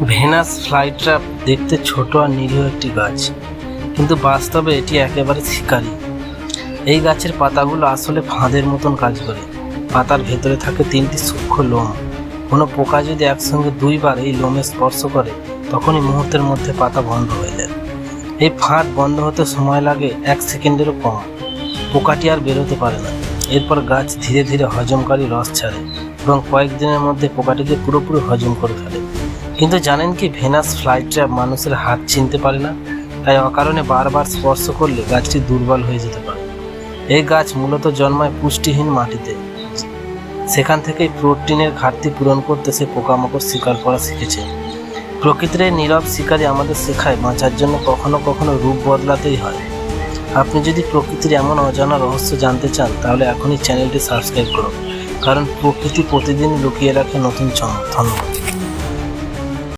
Venous ফ্লাইট্র্যাপ দেখতে ছোট আর নিরীহ একটি গাছ, কিন্তু বাস্তবে এটি একেবারে শিকারী। এই গাছের পাতাগুলো আসলে ফাঁদের মতন কাজ করে। পাতার ভেতরে থাকে 3টি সূক্ষ্ম লোম। কোনো পোকা যদি একসঙ্গে 2বার এই লোমে স্পর্শ করে, তখনই মুহূর্তের মধ্যে পাতা বন্ধ হয়ে যায়। এই ফাঁদ বন্ধ হতে সময় লাগে 1 সেকেন্ডেরও কম। পোকাটি আর বেরোতে পারে না। এরপর গাছ ধীরে ধীরে হজমকারী রস ছাড়ে এবং কয়েকদিনের মধ্যে পোকাটিকে পুরোপুরি হজম করে ফেলে। কিন্তু জানেন কি, ভেনাস ফ্লাইট্র্যাপ মানুষের হাত চিনতে পারে না, তাই অকারণে বারবার স্পর্শ করলে গাছটি দুর্বল হয়ে যেতে পারে। এই গাছ মূলত জন্মায় পুষ্টিহীন মাটিতে। সেখান থেকেই প্রোটিনের ঘাটতি পূরণ করতে সে পোকামাকড় শিকার করা শিখেছে। প্রকৃতির এই নীরব শিকারী আমাদের শেখায় বাঁচার জন্য কখনো কখনো রূপ বদলাতেই হয়। আপনি যদি প্রকৃতির এমন অজানা রহস্য জানতে চান, তাহলে এখনই চ্যানেলটি সাবস্ক্রাইব করুন, কারণ প্রকৃতি প্রতিদিন লুকিয়ে রাখে নতুন চমক। ধন্যবাদ।